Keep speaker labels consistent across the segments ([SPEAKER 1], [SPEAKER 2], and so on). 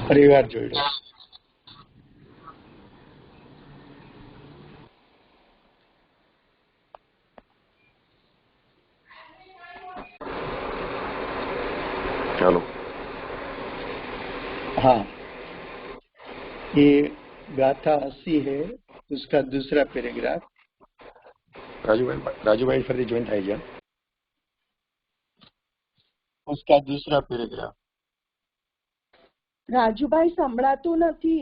[SPEAKER 1] પરિવાર જોઈ લો.
[SPEAKER 2] चलो
[SPEAKER 1] हाँ, ये गाथा 80 है, उसका दूसरा पैराग्राफ.
[SPEAKER 2] રાજુભાઈ ફરીથી જોઈન થઈ ગયા.
[SPEAKER 1] उसका दूसरा पैराग्राफ.
[SPEAKER 3] રાજુભાઈ સંભળાતું નથી.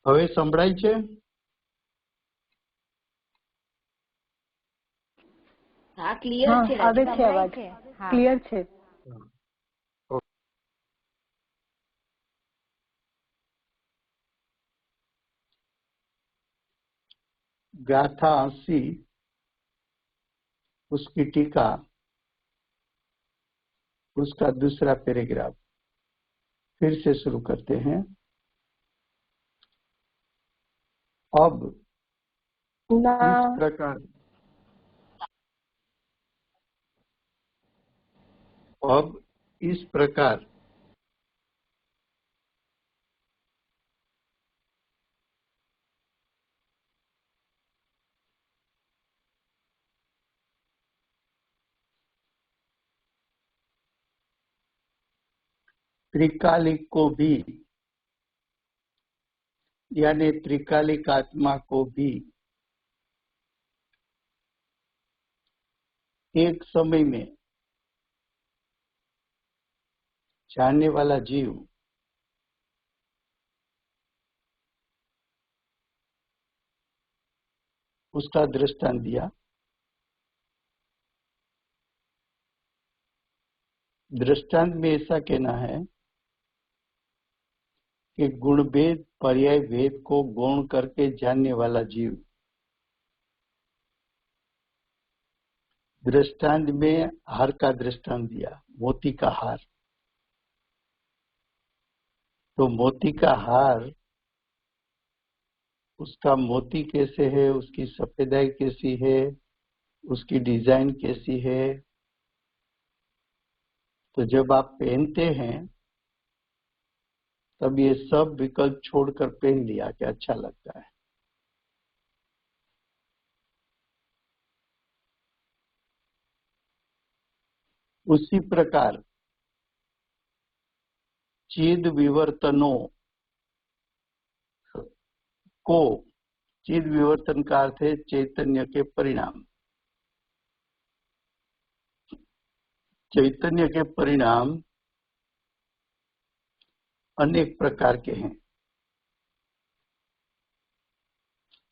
[SPEAKER 1] હવે સંભળાય છે?
[SPEAKER 3] હા, ક્લિયર છે.
[SPEAKER 4] આવે છે અવાજ, ક્લિયર છે.
[SPEAKER 1] गाथा 80 उसकी टीका, उसका दूसरा पैराग्राफ. फिर से शुरू करते हैं. अब इस प्रकार त्रिकालिक को भी, यानी त्रिकालिक आत्मा को भी एक समय में जानने वाला जीव उसका दृष्टांत दिया. दृष्टांत में ऐसा कहना है कि गुण भेद पर्याय भेद को गौण करके जानने वाला जीव. दृष्टांत में हार का दृष्टांत दिया, मोती का हार. तो मोती का हार, उसका मोती कैसे है, उसकी सफेदाई कैसी है, उसकी डिजाइन कैसी है. तो जब आप पहनते हैं तब ये सब विकल्प छोड़कर पहन लिया कि अच्छा लगता है. उसी प्रकार चिद विवर्तनों को, चिद विवर्तन का अर्थ है चैतन्य के परिणाम. चैतन्य के परिणाम अनेक प्रकार के हैं,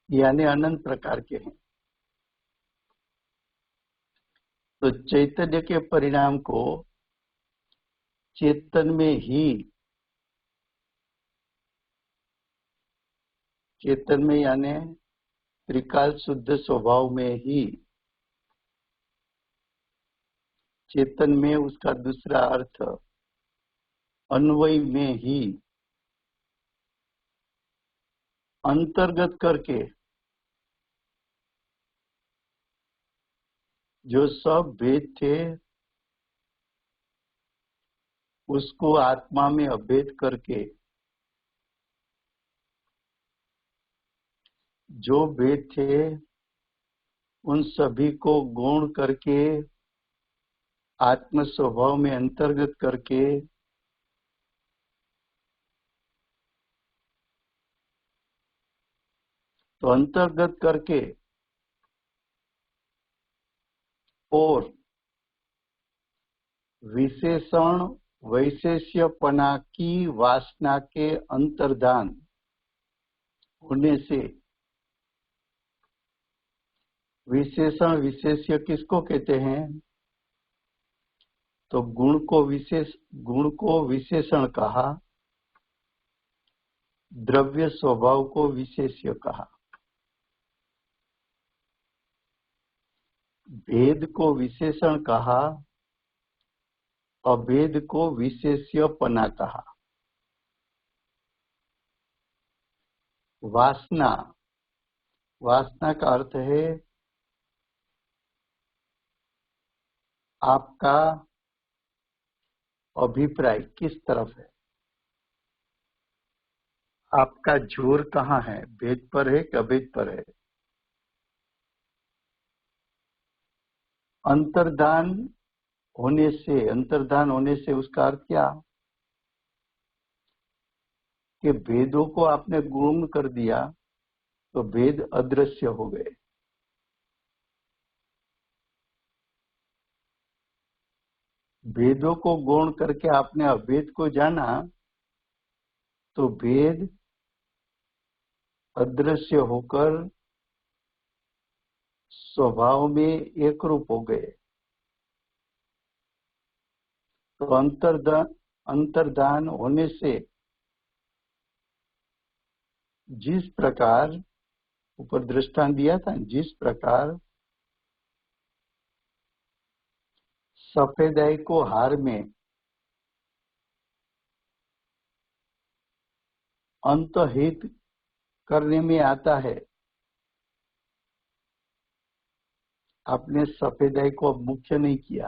[SPEAKER 1] यानी अनंत प्रकार के हैं. तो चैतन्य के परिणाम को चेतन में ही, चेतन में यानी त्रिकाल शुद्ध स्वभाव में ही, चेतन में उसका दूसरा अर्थ अन्वय में ही अंतर्गत करके जो सब भेद थे उसको आत्मा में अभेद करके जो भेद थे उन सभी को गौण करके आत्म स्वभाव में अंतर्गत करके तो अंतर्गत करके और विशेषण वैशेष्यपना की वासना के अंतर्धान होने से, विशेषण विशेष्य किसको कहते हैं? तो गुण को विशेषण कहा, द्रव्य स्वभाव को विशेष्य कहा. भेद को विशेषण कहा, अभेद को विशेष्यपना कहा। वासना, वासना का अर्थ है आपका अभिप्राय किस तरफ है, आपका जोर कहाँ है, भेद पर है कि अभेद पर है। अंतर्धान होने से उसका अर्थ क्या कि भेदों को आपने गुम कर दिया तो भेद अदृश्य हो गए। भेदों को गौण करके आपने अभेद को जाना तो भेद अदृश्य होकर स्वभाव में एक रूप हो गए। तो अंतर्धान होने से जिस प्रकार ऊपर दृष्टांत दिया था, जिस प्रकार सफेदाई को हार में अंतहित करने में आता है, आपने सफेदाई को अब मुख्य नहीं किया।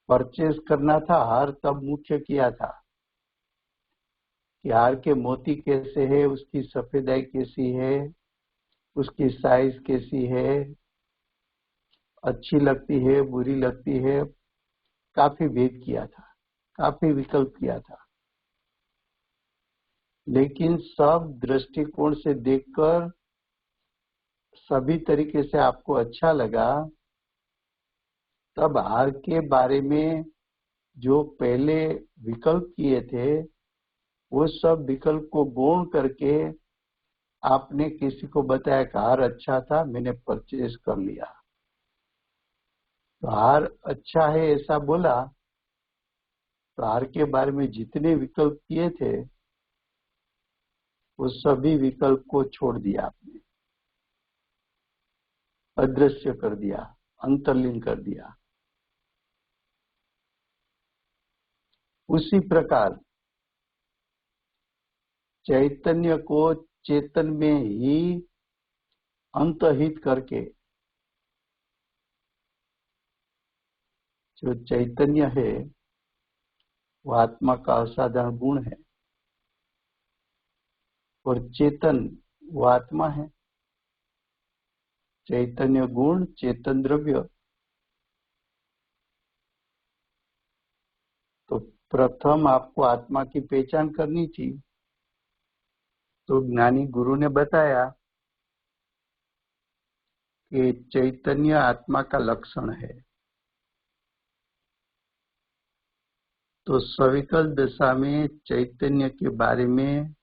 [SPEAKER 1] परचेज करना था हार, तब मुख्य किया था कि हार के मोती कैसे है, उसकी सफेदाई कैसी है, उसकी साइज कैसी है, अच्छी लगती है बुरी लगती है। काफी भेद किया था, काफी विकल्प किया था, लेकिन सब दृष्टिकोण से देखकर सभी तरीके से आपको अच्छा लगा। तब हार के बारे में जो पहले विकल्प किए थे वो सब विकल्प को गौण करके आपने किसी को बताया कि हार अच्छा था, मैंने परचेज कर लिया। तो हार अच्छा है ऐसा बोला, तो हार के बारे में जितने विकल्प किए थे वो सभी विकल्प को छोड़ दिया आपने, अदृश्य कर दिया, अंतर्लीन कर दिया। उसी प्रकार चैतन्य को चेतन में ही अंतहित करके, जो चैतन्य है वो आत्मा का असाधारण गुण है और चेतन वो आत्मा है। चैतन्य गुण, चेतन द्रव्य। तो प्रथम आपको आत्मा की पहचान करनी थी, तो ज्ञानी गुरु ने बताया कि चैतन्य आत्मा का लक्षण है। तो सविकल दशा में चैतन्य के बारे में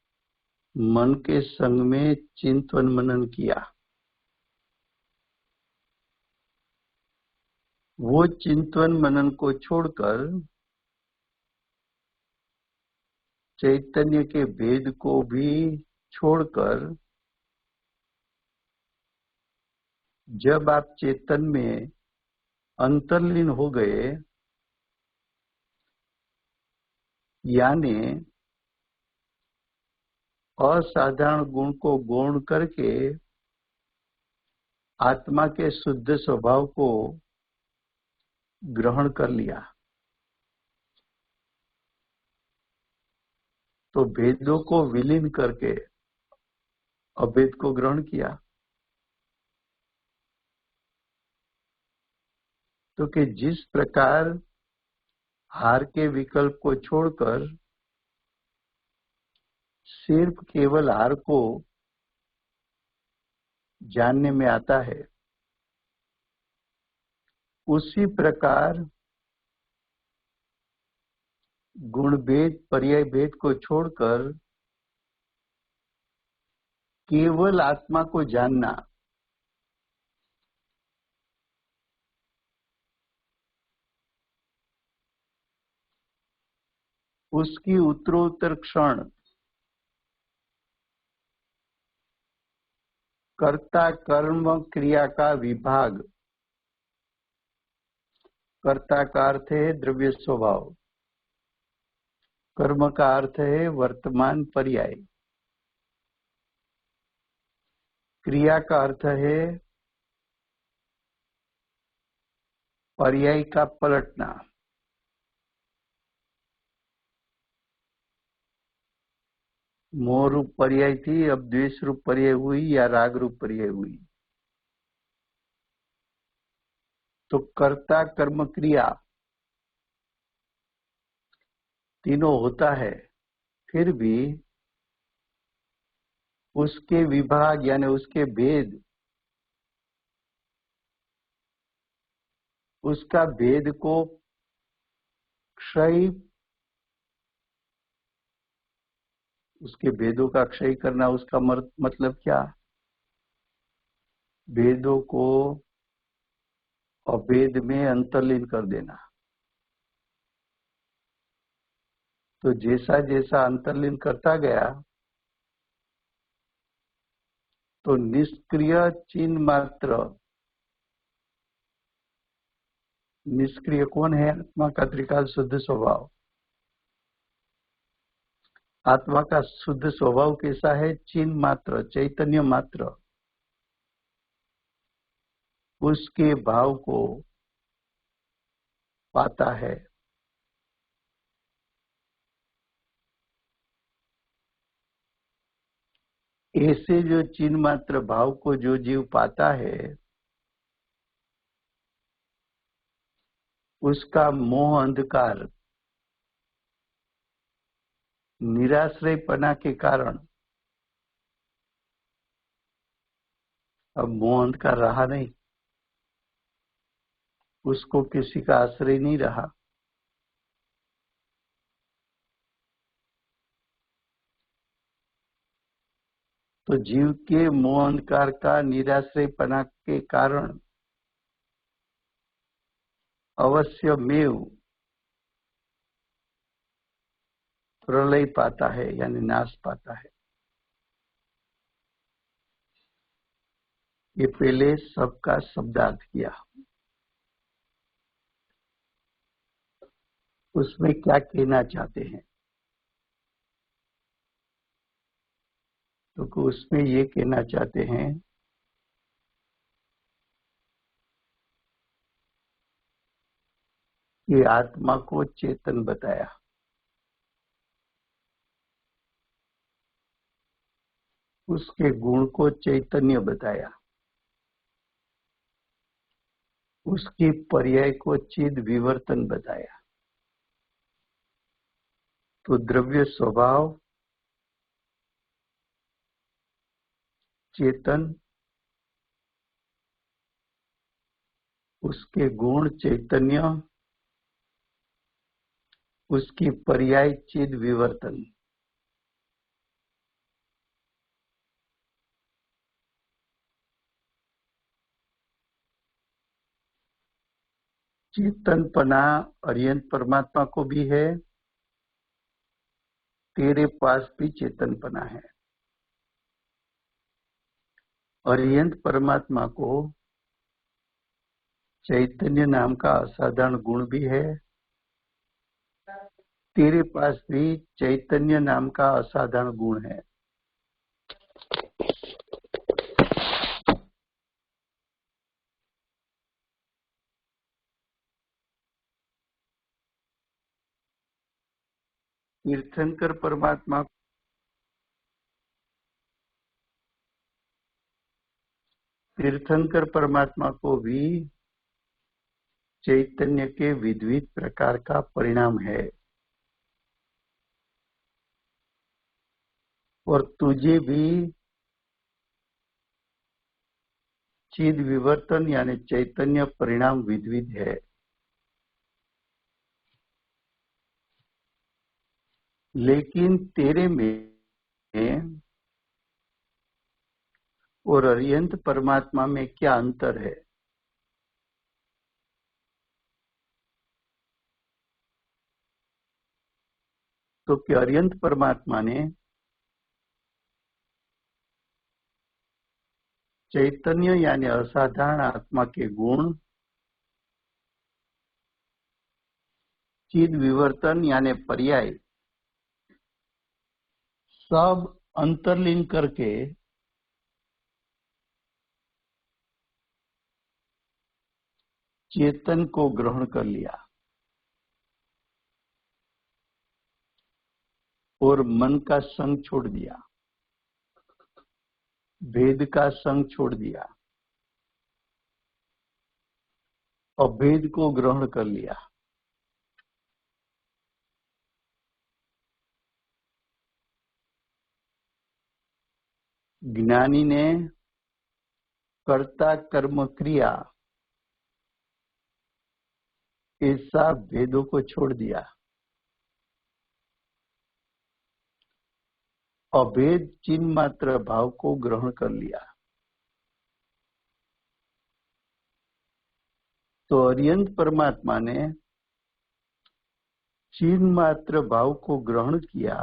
[SPEAKER 1] मन के संग में चिंतन मनन किया। वो चिंतन मनन को छोड़कर चैतन्य के भेद को भी छोड़कर जब आप चेतन में अंतर्लीन हो गए, यानी असाधारण गुण को गौण करके आत्मा के शुद्ध स्वभाव को ग्रहण कर लिया, तो भेदों को विलीन करके अभेद को ग्रहण किया। तो कि जिस प्रकार हार के विकल्प को छोड़कर सिर्फ केवल हार को जानने में आता है, उसी प्रकार गुण भेद पर्याय भेद को छोड़कर केवल आत्मा को जानना, उसकी उत्तरोत्तर क्षण कर्ता कर्म क्रिया का विभाग। कर्ता का अर्थ है द्रव्य स्वभाव, कर्म का अर्थ है वर्तमान पर्याय, क्रिया का अर्थ है पर्याय का पलटना। मोह रूप पर्याय थी, अब द्वेष रूप पर्याय हुई या राग रूप पर्याय हुई। तो कर्ता कर्म क्रिया तीनों होता है, फिर भी उसके विभाग यानी उसके भेद, उसका भेद को क्षय, उसके भेदों का क्षय करना। उसका मतलब क्या? भेदों को अभेद में अंतर्लीन कर देना। तो जैसा जैसा अंतर्लीन करता गया तो निष्क्रिय चिन्ह मात्र, निष्क्रिय कौन है? आत्मा का त्रिकाल शुद्ध स्वभाव। आत्मा का शुद्ध स्वभाव कैसा है? चिन्ह मात्र, चैतन्य मात्र। उसके भाव को पाता है। ऐसे जो चिन्ह मात्र भाव को जो जीव पाता है, उसका मोह अंधकार निराश्रयपना के कारण अब मोह अंधकार रहा नहीं, उसको किसी का आश्रय नहीं रहा। तो जीव के मोह अंधकार का निराश्रयपना के कारण अवश्यमेव प्रलय पाता है यानी नाश पाता है। ये पहले सबका शब्दार्थ किया। उसमें क्या कहना चाहते हैं? तो उसमें ये कहना चाहते हैं कि आत्मा को चेतन बताया, उसके गुण को चैतन्य बताया, उसकी पर्याय को चिद विवर्तन बताया। तो द्रव्य स्वभाव चेतन, उसके गुण चैतन्य, उसकी पर्याय चिद विवर्तन। चेतनपना अर्यंत परमात्मा को भी है, तेरे पास भी चेतनपना है। अर्यंत परमात्मा को चैतन्य नाम का असाधारण गुण भी है, तेरे पास भी चैतन्य नाम का असाधारण गुण है। तीर्थंकर परमात्मा को भी चैतन्य के विविध प्रकार का परिणाम है। और तुझे भी चिद विवर्तन यानी चैतन्य परिणाम विविध है। लेकिन तेरे में और अर्यंत परमात्मा में क्या अंतर है? तो कि अर्यंत परमात्मा ने चैतन्य यानी असाधारण आत्मा के गुण, चिद विवर्तन यानी पर्याय, सब अंतर्लीन करके चेतन को ग्रहण कर लिया और मन का संग छोड़ दिया, भेद का संग छोड़ दिया, अभेद को ग्रहण कर लिया। ज्ञानी ने कर्ता कर्म क्रिया ऐसा भेदों को छोड़ दिया, अभेद चिन्ह मात्र भाव को ग्रहण कर लिया। तो अर्यंत परमात्मा ने चिन्ह मात्र भाव को ग्रहण किया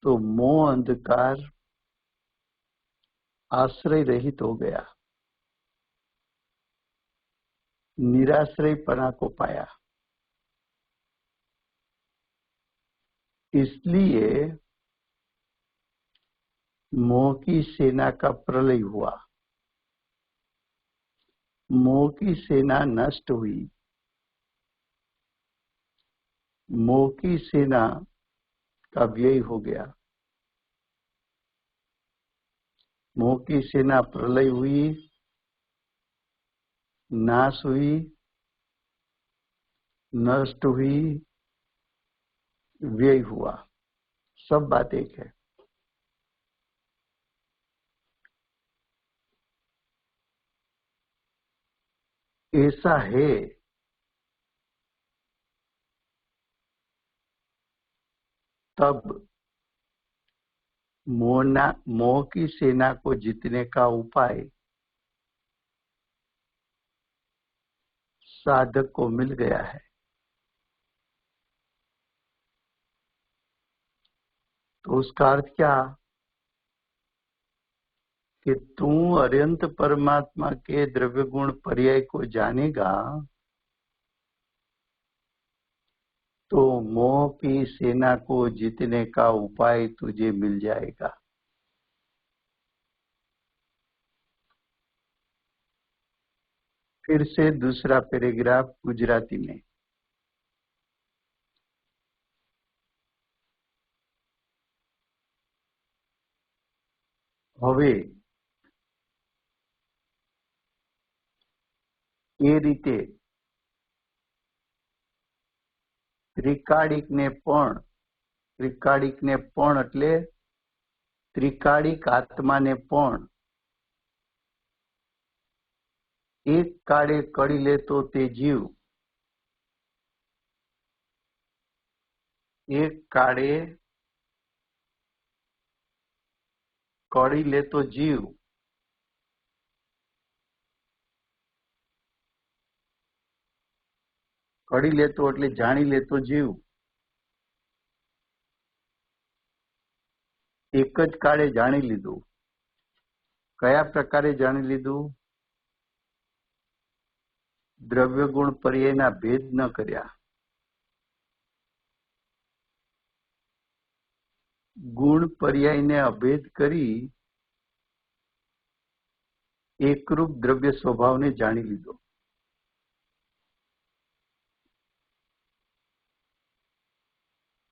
[SPEAKER 1] तो मोह अंधकार आश्रय रहित हो गया, निराश्रयपना को पाया। इसलिए मोह की सेना का प्रलय हुआ, मोह की सेना नष्ट हुई, मोह की सेना का व्यय हो गया। मोह की सेना प्रलय हुई, नाश हुई, नष्ट हुई, व्यय हुआ, सब बात एक है। ऐसा है तब मोह की सेना को जीतने का उपाय साधक को मिल गया है। तो उसका अर्थ क्या कि तू अनंत परमात्मा के द्रव्य गुण पर्याय को जानेगा तो मोह की सेना को जीतने का उपाय तुझे मिल जाएगा। फिर से दूसरा पैराग्राफ गुजराती में। હવે એ રીતે ત્રિકાળિકને પણ એટલે ત્રિકાળિક આત્માને પણ એક કાળે કળી લેતો તે જીવ, એક કાળે કળી લેતો જીવ કળી લેતો એટલે જાણી લેતો જીવ એક જ કાળે જાણી લીધું। કયા પ્રકારે જાણી લીધું? દ્રવ્ય ગુણ પર્યાયના ભેદ ન કર્યા, ગુણ પર્યાયને અભેદ કરી એકરૂપ દ્રવ્ય સ્વભાવને જાણી લીધો।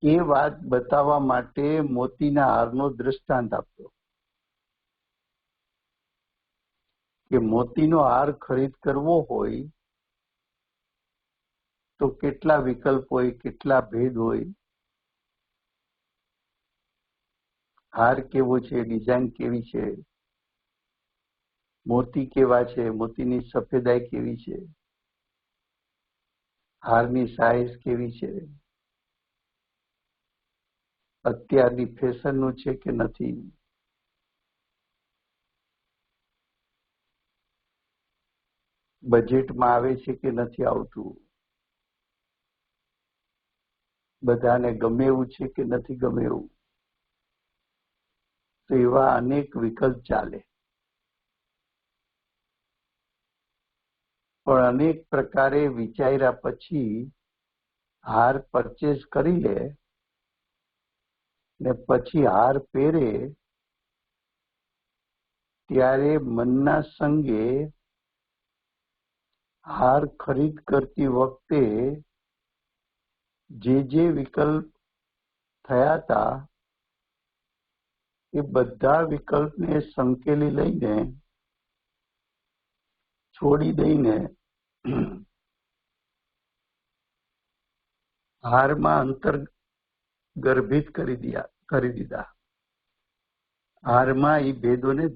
[SPEAKER 1] એ વાત બતાવવા માટે મોતીના હારનો દ્રષ્ટાંત આપ્યો કે મોતીનો હાર ખરીદ કરવો હોય તો કેટલા વિકલ્પ હોય, કેટલા ભેદ હોય, હાર કેવો છે, ડિઝાઇન કેવી છે, મોતી કેવા છે, મોતીની સફેદાઈ કેવી છે, હારની સાઈઝ કેવી છે, અત્યારની ફેશનનું છે કે નથી, બજેટમાં આવે છે કે નથી આવતું, બધાને ગમે એવું છે કે નથી ગમે એવું, તો એવા અનેક વિકલ્પ ચાલે, પણ અનેક પ્રકારે વિચાર્યા પછી હાર પરચેસ કરી લે ને પછી હાર પહેરે ત્યારે મનના સંગે હાર ખરીદ કરતી વખતે જે વિકલ્પ થયા હતા એ બધા વિકલ્પને સંકેલી લઈને છોડી દઈને હારમાં અંતર ગર્ભિત કરી દીધા. હારમાં એ ભેદોને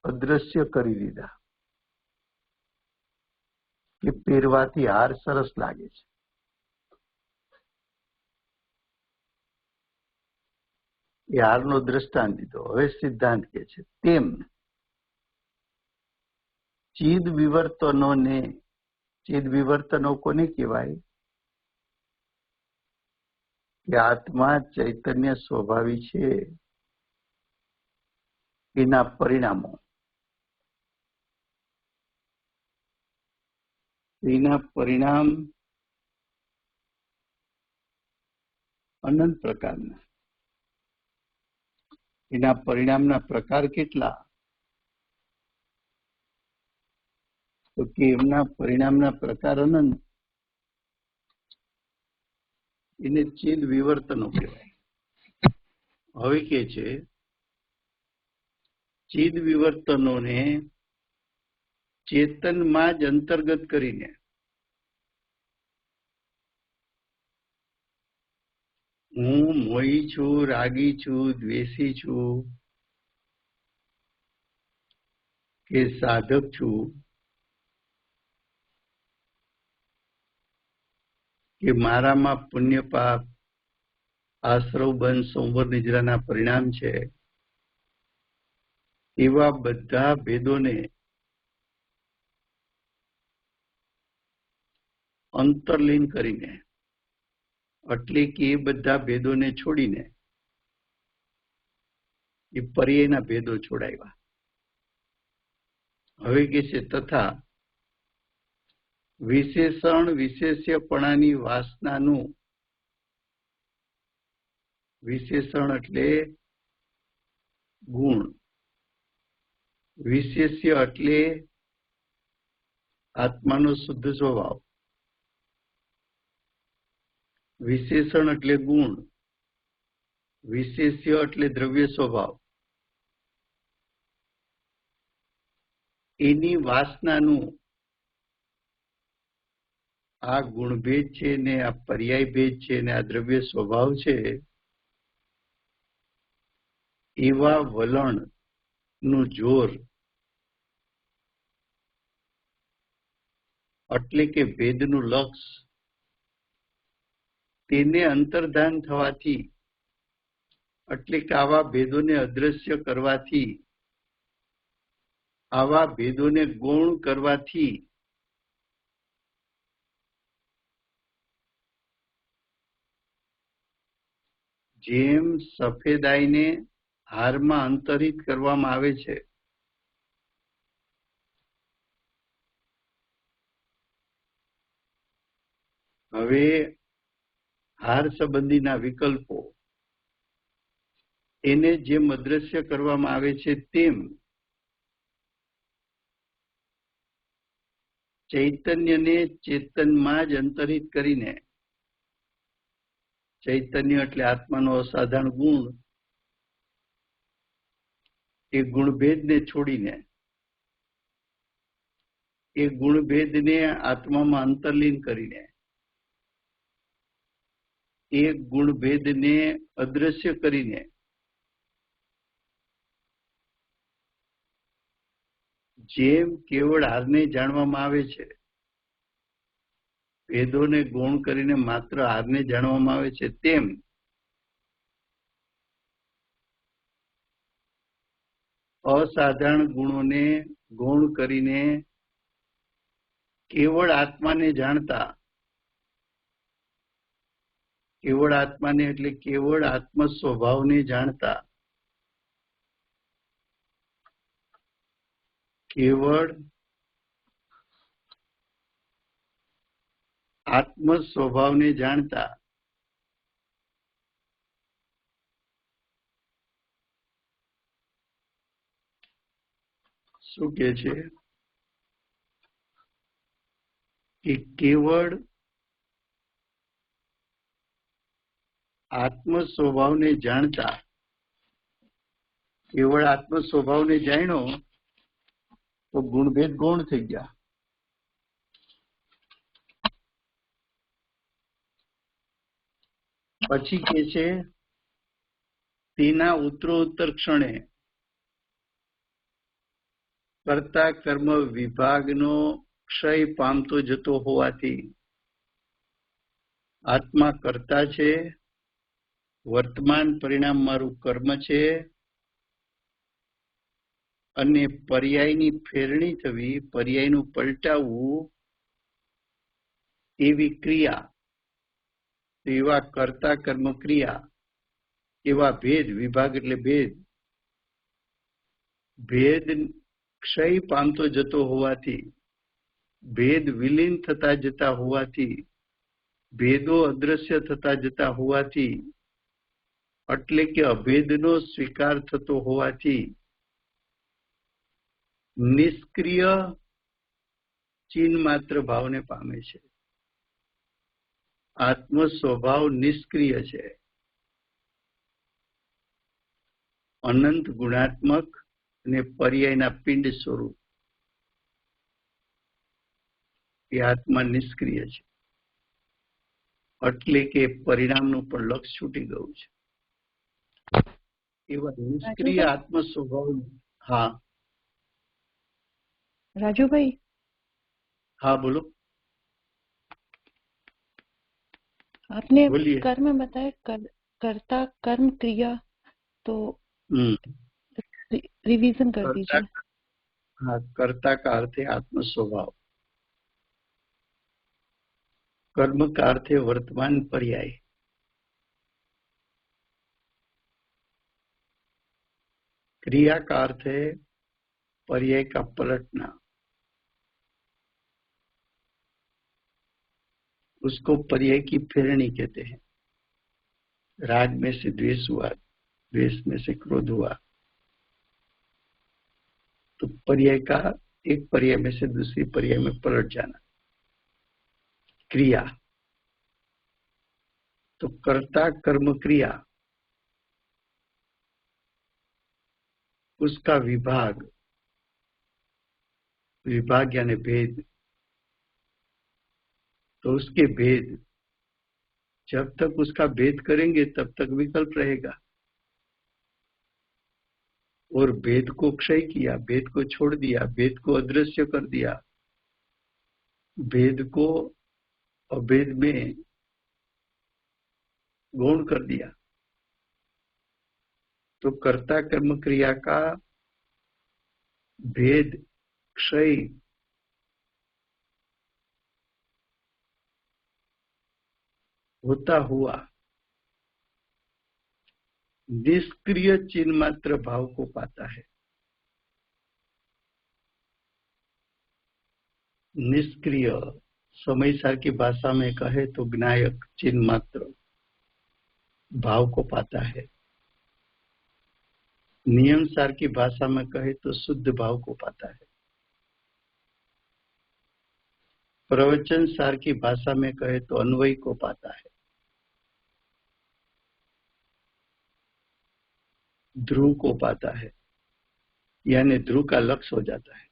[SPEAKER 1] અદ્રશ્ય કરી દીધા કે પહેરવાથી હાર સરસ લાગે છે. એ હારનો દ્રષ્ટાંત દીધો. હવે સિદ્ધાંત કે છે તેમ ચિદ વિવર્તનો કોને કહેવાય? કે આત્મા ચૈતન્ય સ્વભાવી છે એના પરિણામો. એના પરિણામ અનંત પ્રકારના. એના પરિણામના પ્રકાર કેટલા? તો કે એમના પરિણામના પ્રકાર અનંત. એને ચિદ વિવર્તનો કહેવાય. હવે કે છે ચિદ વિવર્તનોને ચેતનમાં જ અંતર્ગત કરીને હું મોહી છું, રાગી છું, દ્વેષી છું કે સાધક છું કે મારામાં પુણ્ય પાપ આશ્રવ બંધ સંવર નિદ્રાના પરિણામ છે, એવા બધા ભેદોને અંતરલીન કરીને એટલે કે એ બધા ભેદોને છોડીને એ પર્યાયના ભેદો છોડાવ્યા. હવે કે છે તથા વિશેષણ વિશેષ્યપણાની વાસનાનું, વિશેષણ એટલે ગુણ, વિશેષ્ય એટલે આત્માનો શુદ્ધ સ્વભાવ, વિશેષણ એટલે ગુણ, વિશેષ્ય એટલે દ્રવ્ય સ્વભાવ. એની વાસનાનું આ ગુણભેદ છે ને આ પર્યાય ભેદ છે ને આ દ્રવ્ય સ્વભાવ છે, એવા વલણ નું જોર એટલે કે ભેદનું લક્ષ તેને અંતર્ધાન થવાથી એટલે કે આવા ભેદોને અદ્રશ્ય કરવાથી, આવા ભેદોને ગૌણ કરવાથી જેમ સફેદાઈને હારમાં અંતરિત કરવામાં આવે છે, હવે હાર સંબંધીના વિકલ્પો એને જેમ અદ્રશ્ય કરવામાં આવે છે તેમ ચૈતન્યને ચેતનમાં જ અંતરિત કરીને, ચૈતન્ય એટલે આત્માનો અસાધારણ ગુણ, એ ગુણભેદને છોડીને એ ગુણભેદને આત્મામાં અંતર્લીન કરીને એ ગુણભેદને અદ્રશ્ય કરીને જેમ કેવળ હારને જાણવામાં આવે છે, ભેદોને ગૌણ કરીને માત્ર હારને જાણવામાં આવે છે, તેમ અસાધારણ ગુણોને ગૌણ કરીને કેવળ આત્માને જાણતા, કેવળ આત્માને એટલે કેવળ આત્મ સ્વભાવને જાણતા केवल आत्म स्वभाव ने जानता શું કે છે કે કેવળ આત્મ સ્વભાવને જાણતા, કેવળ આત્મ સ્વભાવને જાણ્યો તો ગુણભેદ ગૌણ થઈ ગયા. પછી કે છે તેના ઉત્તરોત્તર ક્ષણે કર્તા કર્મ વિભાગનો ક્ષય પામતો જતો હોવાથી આત્મા કર્તા છે, વર્તમાન પરિણામ મારું કર્મ છે અને પર્યાયની ફેરણી થવી, પર્યાયનું પલટાવવું એવી ક્રિયા, એવા કર્તા કર્મ ક્રિયા, એવા ભેદ, વિભાગ એટલે ભેદ, ભેદ ક્ષય પામતો જતો હોવાથી, ભેદ વિલીન થતા જતા હોવાથી, ભેદો અદ્રશ્ય થતા જતા હોવાથી, એટલે કે અભેદનો સ્વીકાર થતો હોવાથી નિષ્ક્રિય ચિહ્ન માત્ર ભાવને પામે છે. આત્મ સ્વભાવ નિષ્ક્રિય છે, અનંત ગુણાત્મક અને પર્યાયના પિંડ સ્વરૂપ. એ આત્મા નિષ્ક્રિય છે, એટલે કે પરિણામનું પણ લક્ષ છૂટી ગયું છે. એવા નિષ્ક્રિય આત્મ સ્વભાવ. હા
[SPEAKER 4] રાજુભાઈ,
[SPEAKER 1] હા બોલો.
[SPEAKER 4] आपने कर्म बताया, कर्ता कर्म क्रिया, तो रिवीजन कर दीजिए.
[SPEAKER 1] हाँ, कर्ता का अर्थ है आत्म स्वभाव, कर्म का अर्थ है वर्तमान पर्याय, क्रिया का अर्थ है पर्याय का पलटना. उसको पर्याय की फेरणी कहते हैं. राग में से द्वेष हुआ, द्वेष में से क्रोध हुआ, तो पर्याय का एक पर्याय में से दूसरी पर्याय में पलट जाना, क्रिया. तो कर्ता कर्म क्रिया, उसका विभाग, विभाग यानी भेद, तो उसके भेद, जब तक उसका भेद करेंगे तब तक विकल्प रहेगा. और भेद को क्षय किया, भेद को छोड़ दिया, भेद को अदृश्य कर दिया, भेद को अभेद में गौण कर दिया, तो कर्ता कर्म क्रिया का भेद क्षय होता हुआ निष्क्रिय चिन्ह मात्र भाव को पाता है. निष्क्रिय समय सार की भाषा में कहे तो ज्ञायक चिन्ह मात्र भाव को पाता है. नियम सार की भाषा में कहे तो शुद्ध भाव को पाता है. प्रवचन सार की भाषा में कहे तो अन्वय को पाता है. ध्रुव को पाता है, यानी ध्रुव का लक्ष्य हो जाता है.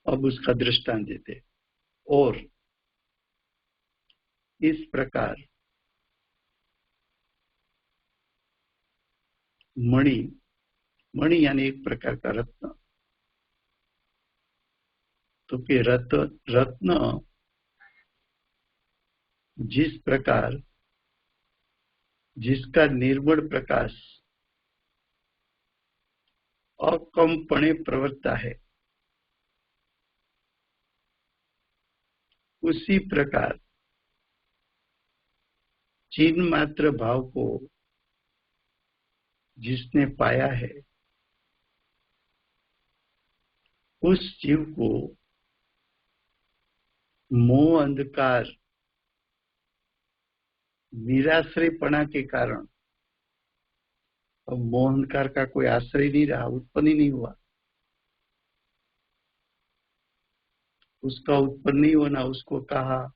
[SPEAKER 1] अब उसका दृष्टांत देते. और इस प्रकार मणि, मणि यानी एक प्रकार का रत्न, तो कि रत्न जिस प्रकार, जिसका निर्मल प्रकाश अकमपणे प्रवर्तता है, उसी प्रकार चिन्ह मात्र भाव को जिसने पाया है उस जीव को मोह अंधकार निराश्रयपना के कारण, अब मोह अंधकार का कोई आश्रय नहीं रहा, उत्पन्न ही नहीं हुआ, उसका उत्पन्न नहीं होना उसको कहा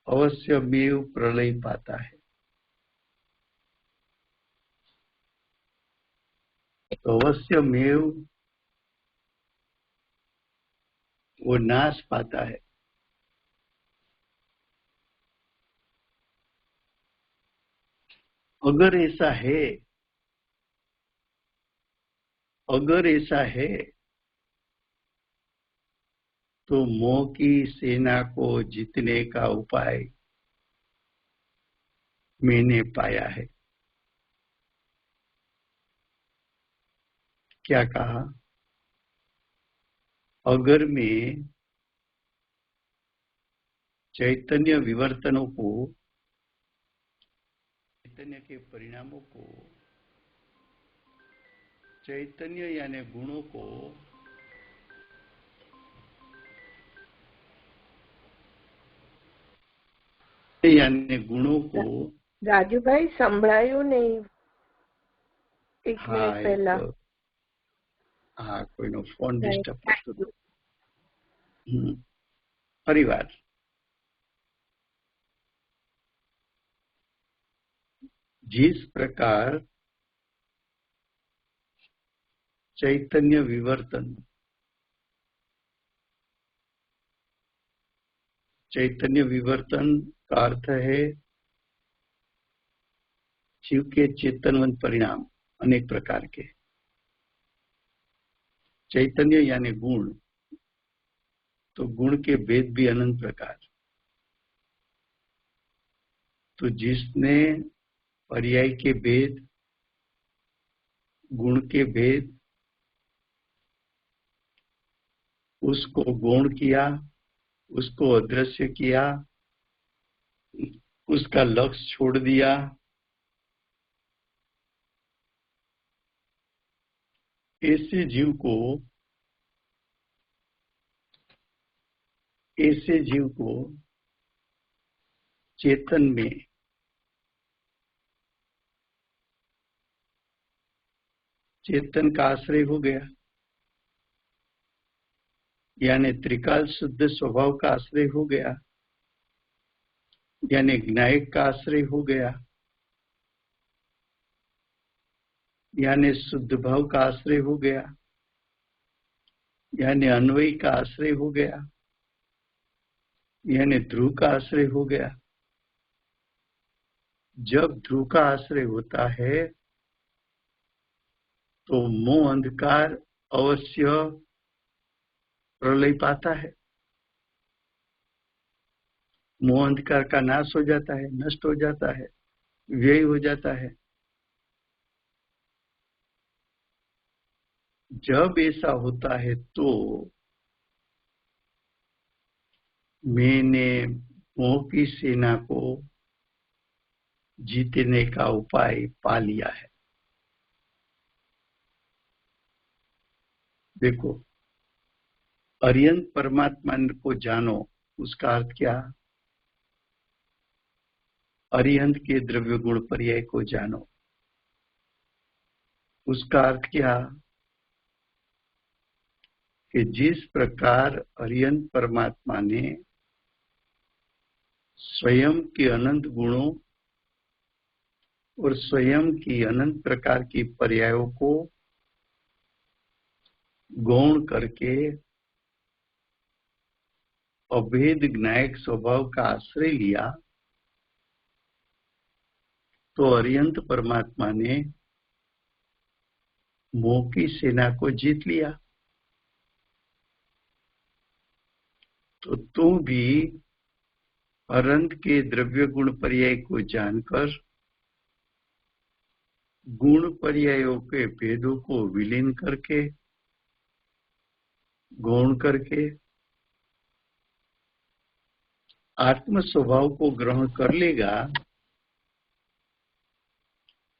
[SPEAKER 1] अवश्य मेव प्रलय पाता है। तो अवश्य मेव वो नाश पाता है। अगर ऐसा है तो मोह की सेना को जीतने का उपाय मैंने पाया है। क्या कहा? अगर मैं चैतन्य विवर्तनों को, चैतन्य के परिणामों को, चैतन्य यानी गुणों को
[SPEAKER 3] રાજુ ભાઈ સંભળાયું નહીં એક
[SPEAKER 1] हाँ,
[SPEAKER 3] મિનિટ પહેલા
[SPEAKER 1] हाँ कोईनो फोन डिस्टर्ब करतो હતો। ફરીવાર जिस प्रकार चैतन्य विवर्तन, चैतन्य विवर्तन का अर्थ है जीव के चेतनवंत परिणाम अनेक प्रकार के। चैतन्य यानी गुण, तो गुण के भेद भी अनंत प्रकार। तो जिसने पर्याय के भेद, गुण के भेद, उसको गौण किया, उसको अदृश्य किया, उसका लक्ष्य छोड़ दिया, ऐसे जीव को चेतन में चेतन का आश्रय हो गया, यानी त्रिकाल शुद्ध स्वभाव का आश्रय हो गया, यानी ज्ञायक का आश्रय हो गया, यानी शुद्ध भाव का आश्रय हो गया, यानी अन्वयी का आश्रय हो गया, यानी ध्रुव का आश्रय हो गया। जब ध्रुव का आश्रय होता है तो मोह अंधकार अवश्य प्रलय पाता है, मोह अंधकार का नाश हो जाता है, नष्ट हो जाता है, व्यय हो जाता है। जब ऐसा होता है तो मैंने मोह की सेना को जीतने का उपाय पा लिया है। देखो, अर्यंत परमात्मा को जानो, उसका अर्थ क्या? अरिहंत के द्रव्य गुण पर्याय को जानो, उसका अर्थ क्या? कि जिस प्रकार अरिहंत परमात्मा ने स्वयं के अनंत गुणों और स्वयं की अनंत प्रकार की पर्यायों को गौण करके अभेद ज्ञायक स्वभाव का आश्रय लिया, तो अरिहंत परमात्मा ने मोह की सेना को जीत लिया। तो तू भी अनंत के द्रव्य गुण पर्याय को जानकर गुण पर्यायों के भेदों को विलीन करके, गौण करके आत्म स्वभाव को ग्रहण कर लेगा,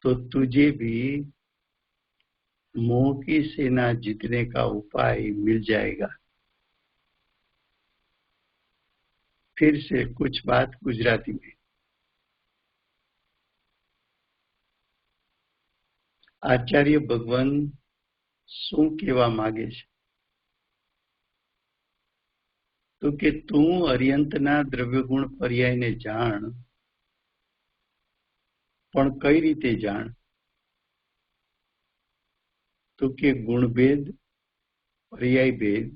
[SPEAKER 1] तो तुझे भी मोह की सेना जीतने का उपाय मिल जाएगा। फिर से कुछ बात गुजराती में। આચાર્ય ભગવાન શું કહેવા માંગે છે? તો કે તું અર્યંતના દ્રવ્યગુણ પર્યાયને જાણ, પણ કઈ રીતે જાણ? તો કે ગુણભેદ, પર્યાય ભેદ,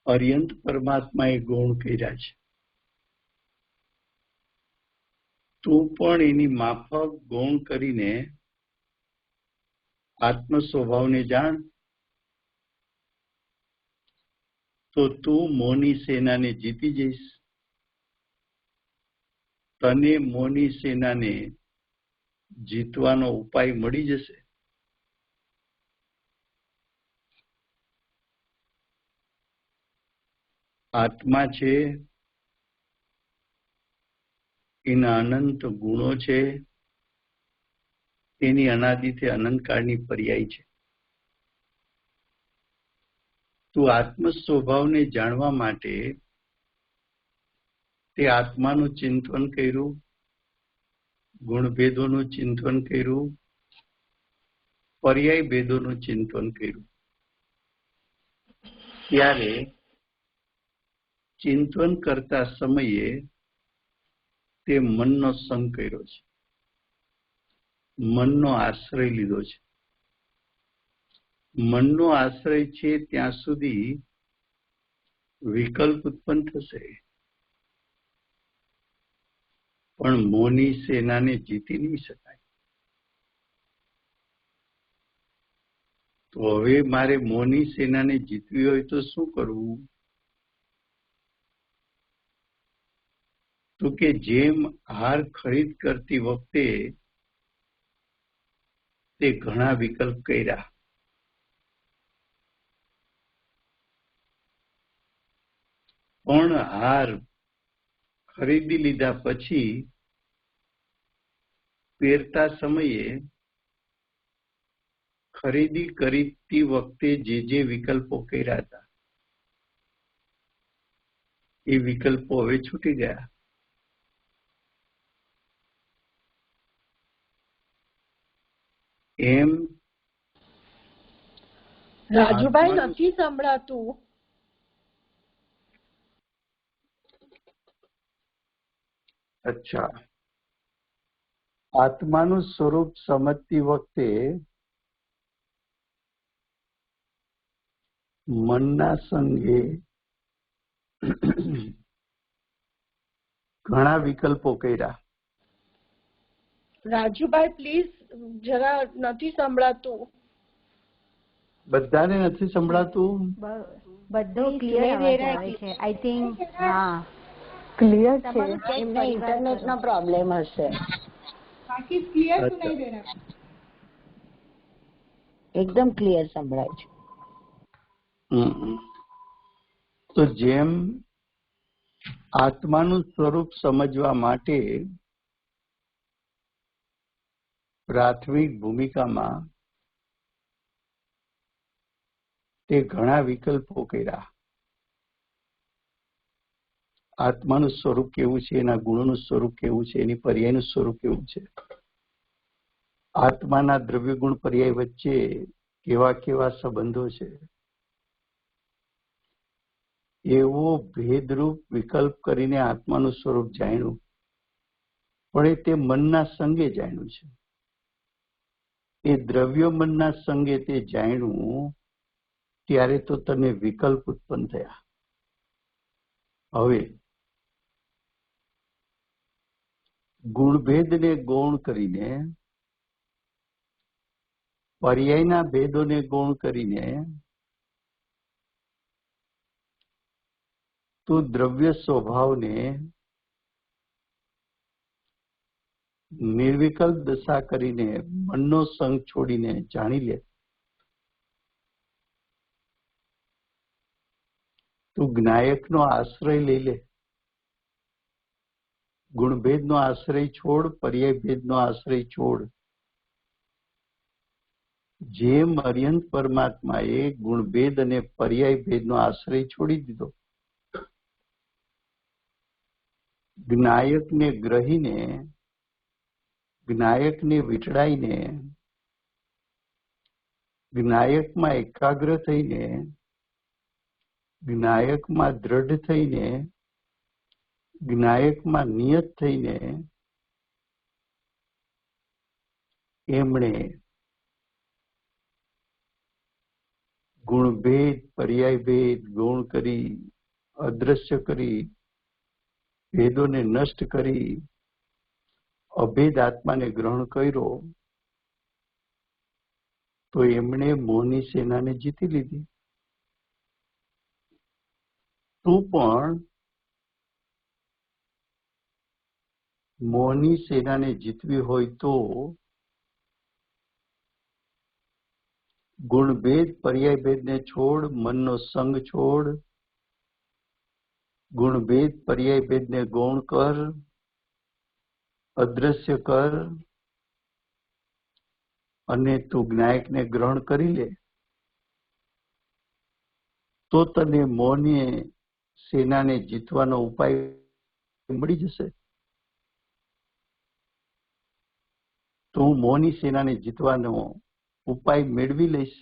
[SPEAKER 1] અર્યંત પરમાત્માએ ગૌણ કર્યા છે. તું પણ એની માફક ગૌણ કરીને આત્મ સ્વભાવને જાણ, તો તું મોની સેનાને જીતી જઈશ. તને મોની સેનાને જીતવાનો ઉપાય મળી જશે. આત્મા છે, એના અનંત ગુણો છે, એની અનાદિથી અનંતકાળની પર્યાય છે. તું આત્મ સ્વભાવને જાણવા માટે તે આત્માનું ચિંતન કર્યું, ગુણભેદોનું ચિંતન કર્યું, પર્યાય ભેદોનું ચિંતન કર્યું. ત્યારે ચિંતન કરતા સમયે તે મનનો સંગ કર્યો છે, મનનો આશ્રય લીધો છે. મનનો આશ્રય છે ત્યાં સુધી વિકલ્પ ઉત્પન્ન થશે, પણ મોની સેનાને જીતી નહીં શકાય. તો હવે મારે મોની સેનાને જીતવી હોય તો શું કરવું? તો કે જેમ હાર ખરીદ કરતી વખતે તે ઘણા વિકલ્પ કર્યા, પણ હાર ખરીદી લીધા પછી પહેરતા સમયે ખરીદી કરતી વખતે જે વિકલ્પો કર્યા હતા એ વિકલ્પો હવે છૂટી ગયા. એમ
[SPEAKER 3] રાજુભાઈ નથી સંભળાતું.
[SPEAKER 1] અચ્છા, આત્માનું સ્વરૂપ સમજતી વખતે મનના સંગે ઘણા વિકલ્પો કર્યા.
[SPEAKER 3] રાજુભાઈ પ્લીઝ, જરા નથી સંભળાતું.
[SPEAKER 1] બધાને નથી સંભળાતું?
[SPEAKER 5] બધું ક્લિયર આવે છે. આઈ થિંક હા
[SPEAKER 3] ક્લિયર છે.
[SPEAKER 5] એમને ઇન્ટરનેટ નો પ્રોબ્લેમ હશે.
[SPEAKER 3] બાકી ક્લિયર સુનાઈ દે રહા,
[SPEAKER 5] એકદમ ક્લિયર સંભળાય છે.
[SPEAKER 1] તો જેમ આત્માનું સ્વરૂપ સમજવા માટે પ્રાથમિક ભૂમિકામાં તે ઘણા વિકલ્પો કર્યા. આત્માનું સ્વરૂપ કેવું છે, એના ગુણોનું સ્વરૂપ કેવું છે, એની પર્યાયનું સ્વરૂપ કેવું છે, આત્માના દ્રવ્ય ગુણ પર્યાય વચ્ચે કેવા કેવા સંબંધો છે, એવો ભેદરૂપ વિકલ્પ કરીને આત્માનું સ્વરૂપ જાણ્યું. પણ એ તે મનના સંગે જાણ્યું છે. એ દ્રવ્ય મનના સંગે તે જાણ્યું ત્યારે તો તને વિકલ્પ ઉત્પન્ન થયા. હવે ગુણભેદને ગૌણ કરીને, પર્યાયના ભેદોને ગૌણ કરીને તું દ્રવ્ય સ્વભાવને નિર્વિકલ્પ દશા કરીને મનનો સંગ છોડીને જાણી લે. તું જ્ઞાયકનો આશ્રય લઈ લે. ગુણભેદ નો આશ્રય છોડ, પર્યાય ભેદ નો આશ્રય છોડ. જેમ અર્યંત પરમાત્માએ ગુણભેદ અને પર્યાય ભેદ નો આશ્રય છોડી દીધો, જ્ઞાયકને ગ્રહીને, જ્ઞાયકને વીંટળાઈને, જ્ઞાયકમાં એકાગ્ર થઈને, જ્ઞાયકમાં દ્રઢ થઈને, જ્ઞાયકમાં નિયત થઈને એમણે ગુણભેદ, પર્યાયભેદ ગૌણ કરી, અદ્રશ્ય કરી, ભેદોને નષ્ટ કરી, અભેદ આત્માને ગ્રહણ કર્યો, તો એમણે મોહની સેનાને જીતી લીધી. તું પણ મોહની સેનાને જીતવી હોય તો ગુણભેદ, પર્યાયભેદને છોડ, મનનો સંગ છોડ, ગુણભેદ, પર્યાયભેદને ગૌણ કર, અદ્રશ્ય કર અને તું જ્ઞાયકને ગ્રહણ કરી લે, તો તને મોહની સેનાને જીતવાનો ઉપાય મળી જશે. તો હું મોહની સેનાને જીતવાનો ઉપાય મેળવી લઈશ.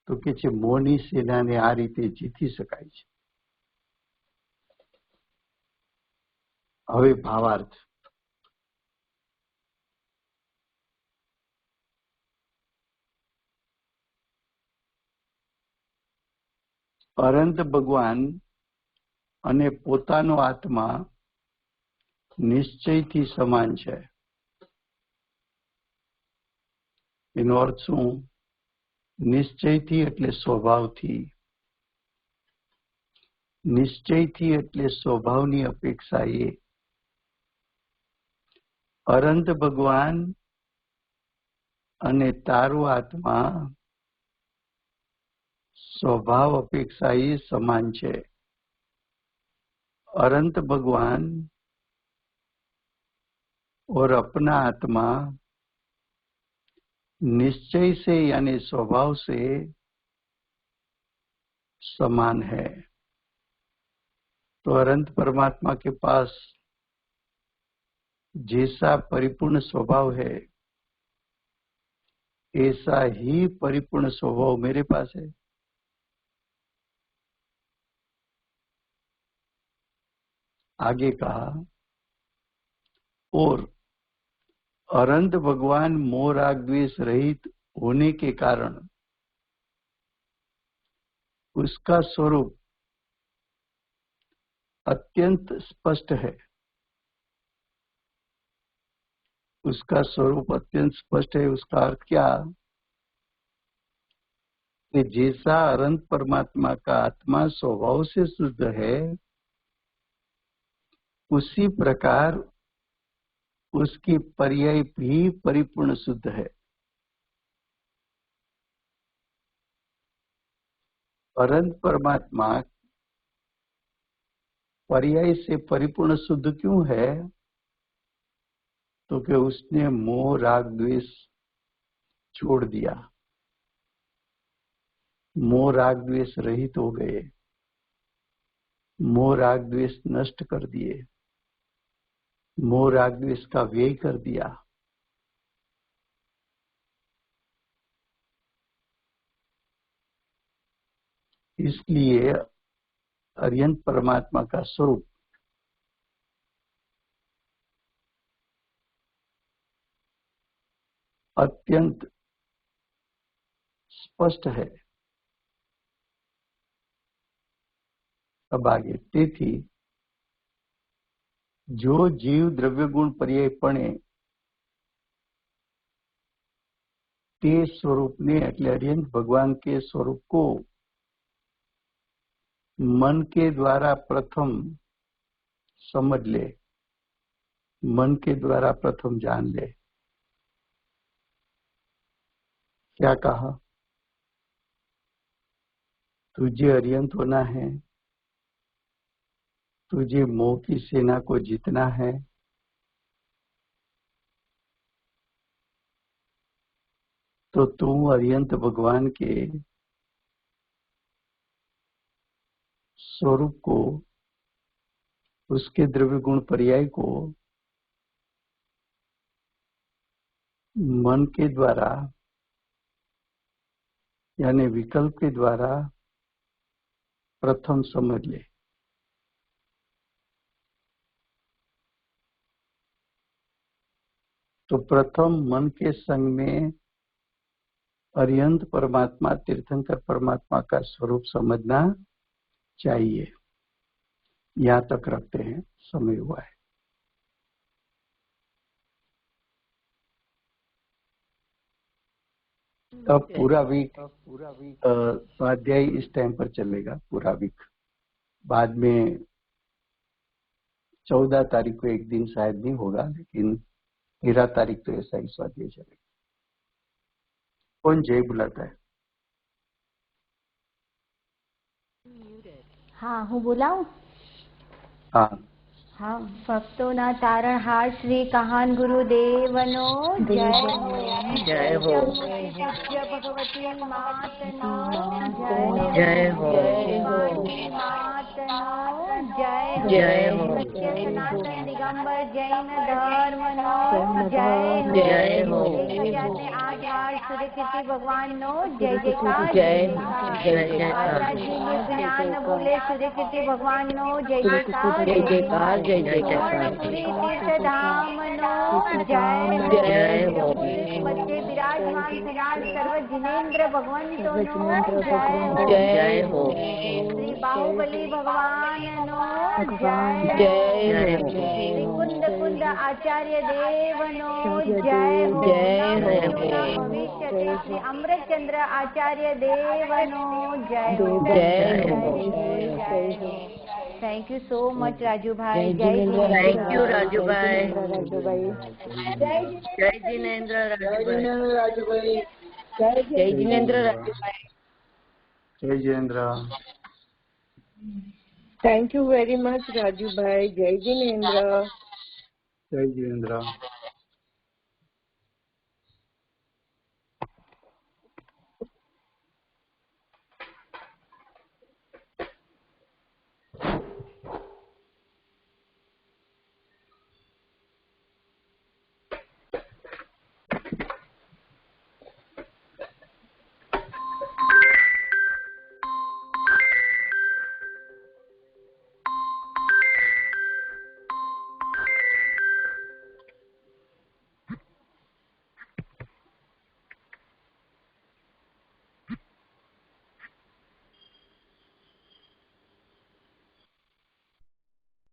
[SPEAKER 1] તો કે છે મોહની સેનાને આ રીતે જીતી શકાય છે. હવે ભાવાર્થ. અનંત ભગવાન અને પોતાનો આત્મા નિશ્ચયથી સમાન છે. એનો અર્થ શું? નિશ્ચયથી એટલે સ્વભાવથી, નિશ્ચયથી એટલે સ્વભાવની અપેક્ષાએ. અનંત ભગવાન અને તારો આત્મા स्वभाव अपेक्षा ही समान है. अनंत भगवान और अपना आत्मा निश्चय से यानी स्वभाव से समान है. तो अनंत परमात्मा के पास जैसा परिपूर्ण स्वभाव है, ऐसा ही परिपूर्ण स्वभाव मेरे पास है. आगे कहा, और अनंत भगवान मोह राग द्वेष रहित होने के कारण उसका स्वरूप अत्यंत स्पष्ट है. उसका स्वरूप अत्यंत स्पष्ट है. उसका अर्थ क्या? कि जैसा अनंत परमात्मा का आत्मा स्वभाव से शुद्ध है, उसी प्रकार उसकी पर्याय भी परिपूर्ण शुद्ध है. अनंत परमात्मा पर्याय से परिपूर्ण शुद्ध क्यों है? तो कि उसने मोह राग द्वेष छोड़ दिया, मोह राग द्वेष रहित हो गए, मोह राग द्वेष नष्ट कर दिए, मोह राग द्वेष का व्यय कर दिया. इसलिए अर्यंत परमात्मा का स्वरूप अत्यंत स्पष्ट है. अब आगे, तेथी जो जीव द्रव्य गुण पर्यायपणे ते स्वरूप ने એટલે अर्यंत भगवान के स्वरूप को मन के द्वारा प्रथम समझ ले, मन के द्वारा प्रथम जान ले. क्या कहा? तुझे अर्यंत होना है तुझे मोह की सेना को जीतना है, तो तू अरिहंत भगवान के स्वरूप को, उसके द्रव्य गुण पर्याय को मन के द्वारा यानी विकल्प के द्वारा प्रथम समझ ले। तो प्रथम मन के संग में अरिहंत परमात्मा, तीर्थंकर परमात्मा का स्वरूप समझना चाहिए। यहाँ तक रखते हैं, समय हुआ है। अब पूरा वीक स्वाध्याय इस टाइम पर चलेगा, पूरा वीक। बाद में 14 तारीख को एक दिन शायद नहीं होगा, लेकिन 13 तारीख तो ऐसा ही स्वाध्याय चलेगा। कौन जय बुलाता है?
[SPEAKER 5] हाँ, હું બોલાવું?
[SPEAKER 1] हाँ
[SPEAKER 5] હા, ભક્તોના તારણહાર શ્રી કહાન ગુરુદેવનો જય હો।
[SPEAKER 6] जय हो।
[SPEAKER 5] પૂજ્ય ભગવતી માતનો જય
[SPEAKER 6] जय हो।
[SPEAKER 5] ભગવાનની માતનો જય હો।
[SPEAKER 6] जय हो।
[SPEAKER 5] સત્ય સનાતન દિગંબર જૈન ધર્મનો જય હો।
[SPEAKER 6] जय हो।
[SPEAKER 5] 1008 સૂર્યકીર્તિ ભગવાનનો જય જયકાર।
[SPEAKER 6] जय जयकार।
[SPEAKER 5] માતાજીની જ્ઞાન બોલે સૂર્યકીર્તિ ભગવાનનો જય જયકાર।
[SPEAKER 6] जय जयकार। जय जयकार।
[SPEAKER 5] तीर्थधामनो जय
[SPEAKER 6] जय हो।
[SPEAKER 5] बच्चे विराजमान फिलहाल सर्व जिनेन्द्र भगवंतों
[SPEAKER 6] जय हो।
[SPEAKER 5] श्री बाहुबली भगवाननो
[SPEAKER 6] जय हो।
[SPEAKER 5] श्री कुंद कुंद आचार्य देवनो जय हो।
[SPEAKER 6] जय हो।
[SPEAKER 5] भविष्य श्री अमृतचंद्र आचार्य देवनो जय हो।
[SPEAKER 6] जय हो।
[SPEAKER 5] Thank you so much Raju भाई। जय
[SPEAKER 6] थैंक यू राजू भाई। जय जिनेन्द्र राजू भाई। जय जिनेन्द्र राजू भाई।
[SPEAKER 1] जय Jinendra.
[SPEAKER 3] Thank you very much Raju भाई। जय जिनेन्द्र।
[SPEAKER 1] जय जिनेन्द्र।